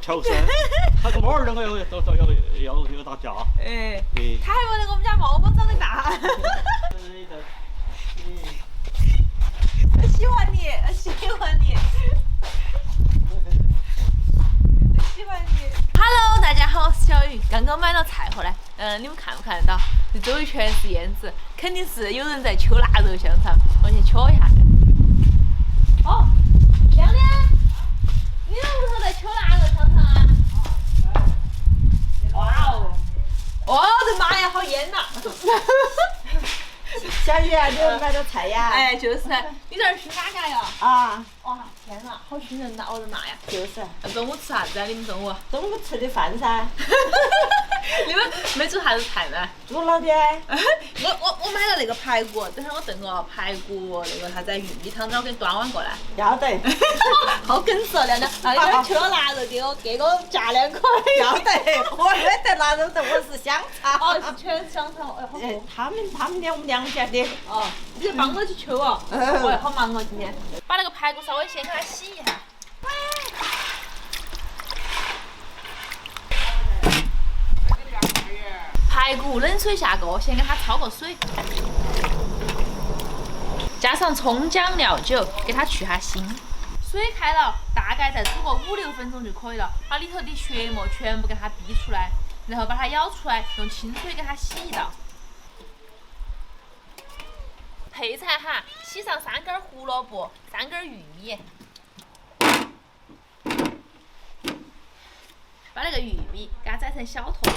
求生，他跟猫儿两个要打架。哎，对。他还没得我们家猫猫长得大。喜欢你，喜欢你，喜欢你。Hello， 大家好，我是小雨，刚刚买了菜回来。你们看不看得到？这周围全是燕子，肯定是有人在秋腊肉香肠。我去瞧一下。哦，亮亮，你们屋头在秋腊肉香肠啊？哇哦！我的妈呀，好腌呐！小雨啊，你又买了菜呀？哎，就是，你这儿去哪家呀？啊，哇，天哪，好熏人呐！我的妈呀！就是。中午吃啥子啊？你们中午？中午吃的饭噻。你们没煮啥子菜呢？煮了的。我买了那个排骨，等下我炖个排骨那个啥子玉米汤，等我给你端碗过来。要得。好梗实亮亮，那你这儿去了腊肉，给我加2块。要得，我没得腊肉的，我是香肠。哦，是全是香肠，哎，好多。他们我们两家的。哦，你就帮我去求哦。我好忙哦，今天。把那个排骨稍微先给它洗一下。排骨冷水下锅，先给它焯个水，加上葱姜料酒，给它去下腥。水开了，大概再煮个5-6分钟就可以了。把里头的血沫全部给它逼出来，然后把它舀出来，用清水给它洗一道。配菜哈，洗上3根胡萝卜，3根玉米。把那个玉米给它宰成小坨坨。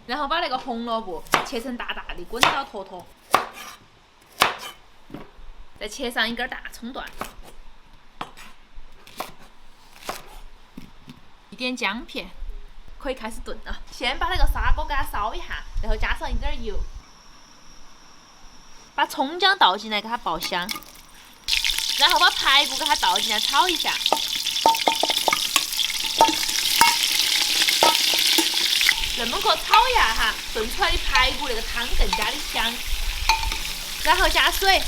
然后把那个红萝卜切成大大的滚刀坨坨，再切上1根大葱段，一点姜片，可以开始炖了。先把那个砂锅给它烧一下，然后加上一点油，把葱姜倒进来给它爆香，然后把排骨给它倒进来炒一下。这么个炒一下哈，炖出来的排骨那个汤更加的香。然后加水，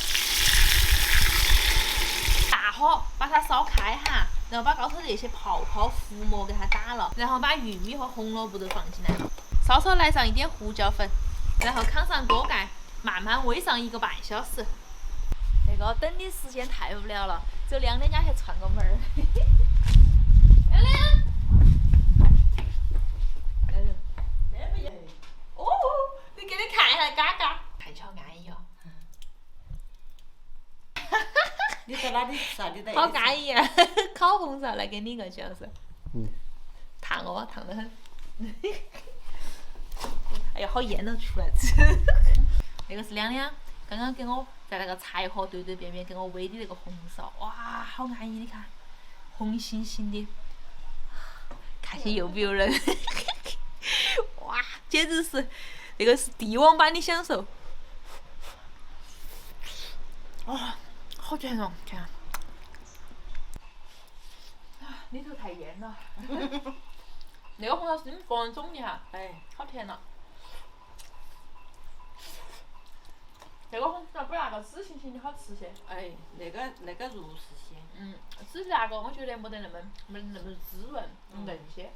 大火把它烧开哈，然后把高头的那些泡泡浮沫给它打了，然后把玉米和红萝卜都放进来了，稍稍来上一点胡椒粉，然后扛上锅盖，慢慢煨上1个半小时。那个等的时间太无聊了，走亮亮家去串个门儿。亮亮。哦，你给你看一下嘎嘎，太巧安逸哦。你在哪里吃啊？你在。好安逸啊！烤红烧来给你一个小时。烫哦，烫得很。哎呀，好腌都出来吃。那个是亮亮，刚刚给我在那个柴火对对面面给我煨的那个红烧，哇，好安逸！你看，红星星的，看起诱不诱人？哇，简直是那个是帝王般的享受！哇，好甜哦！看，啊，里头太腌了。那个红烧是你们个人种的哈？哎，好甜呐！那个红烧比那个紫星星的好吃些。哎，那个肉是鲜。紫的那个我觉得没得那么滋润，嫩些。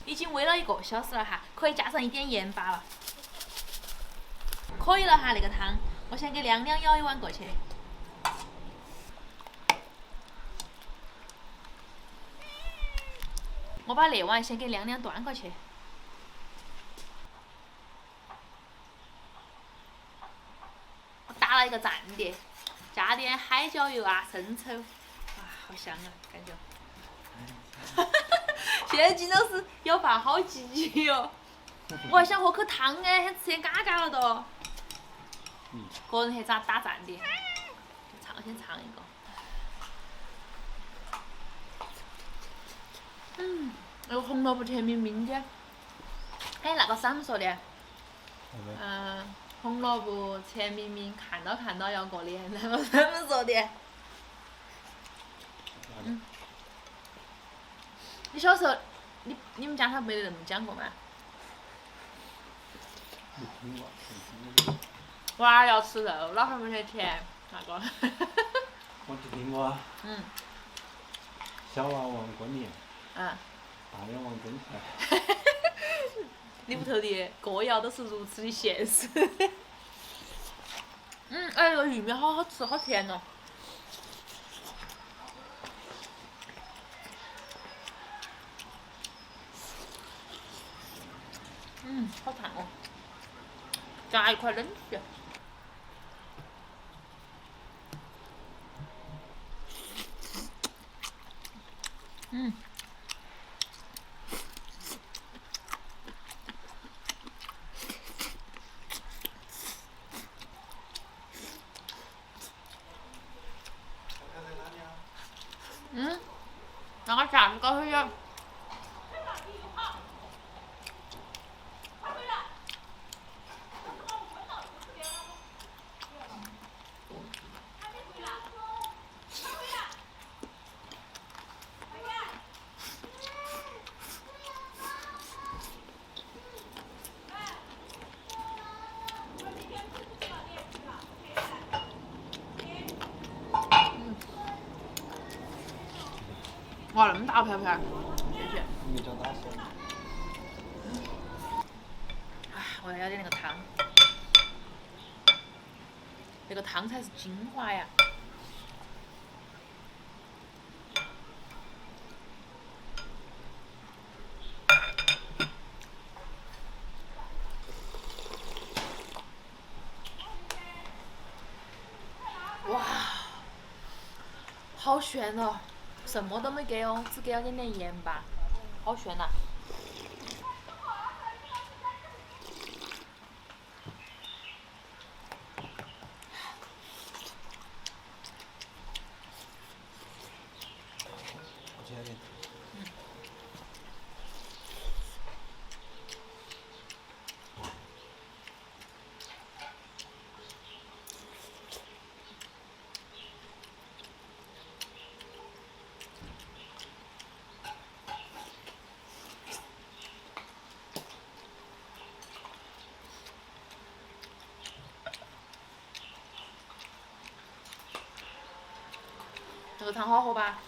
已经煨了1个小时了哈，可以加上一点盐巴了。可以了哈，那个汤，我先给亮亮舀一碗过去。我把那碗先给亮亮端过去。我打了一个蘸碟，加点海椒油啊、生抽，哇，好香啊，感觉。现在金老师要饭好积极哟，我还想喝口汤哎，想吃点嘎嘎了都。个人去打蘸碟，先尝一个。那个红萝卜甜绵绵的。哎，那个是啷么说的？红萝卜甜绵绵，看到要过年，那个啷么说的？你小时候，你们家他没得那么讲过吗？娃儿要吃肉，老汉儿没得钱，那个。我就听过啊，嗯小娃王过年，啊，大人王争财。你屋头的歌谣都是如此的现实。哎，这个玉米好好吃，好甜哦。好烫哦。夹一块冷皮。那个架子高头有。哇，那么大瓢瓢，谢谢。没叫大小。我要点那个汤，那个汤才是精华呀。哇，好炫哦！什么都没给哦，只给了点盐巴，好炫呐！我接点。这个汤好喝吧？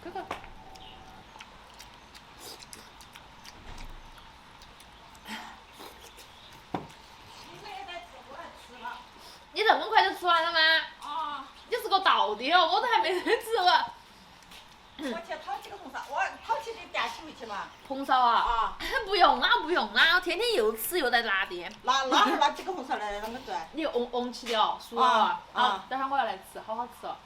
哥哥。你这么快就吃完了吗？啊，你是个到底哦，我都还没得吃完。我去讨几个红烧，我讨起的电起回去嘛。红烧啊？啊，不用啦，不用啦，我天天又吃又在拉电。那几个红烧来啷个做？你瓮起的哦，熟了啊。啊等会儿我要来吃，好好吃哦。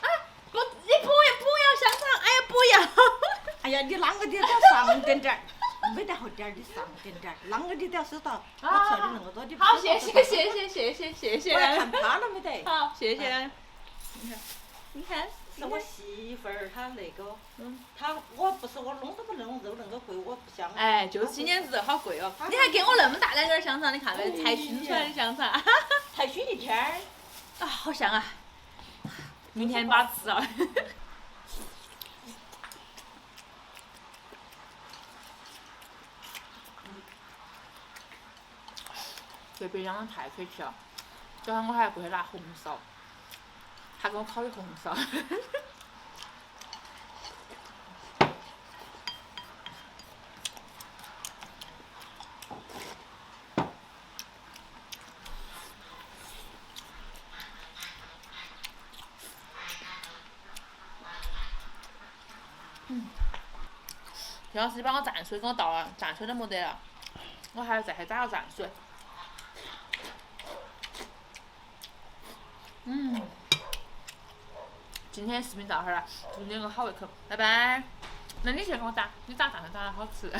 啊，不，你不要香肠，哎呀，不要。哎呀，你啷个的都要上点点儿，没得好点儿，你上点点儿，啷个的都要收到。我吃的那么多，你好，谢谢。我要看他了没得。好，谢谢。你看，是我媳妇儿，她那个，我不是我弄都不弄肉那个贵，我不想。哎，就是纪念日好贵哦。你还给我那么大两根香肠，你看没？才熏出来的香肠。才熏一天儿。啊，好香啊！明天把它吃了。这边养的太客气了，昨天我还过去拿红烧，他给我烤的红烧。要是你把我蘸水给我倒了，蘸水都没得了，我还要再去打个蘸水。今天的视频到这儿了，祝你有个好胃口，拜拜。那你先给我打，你打蛋蛋打得好吃。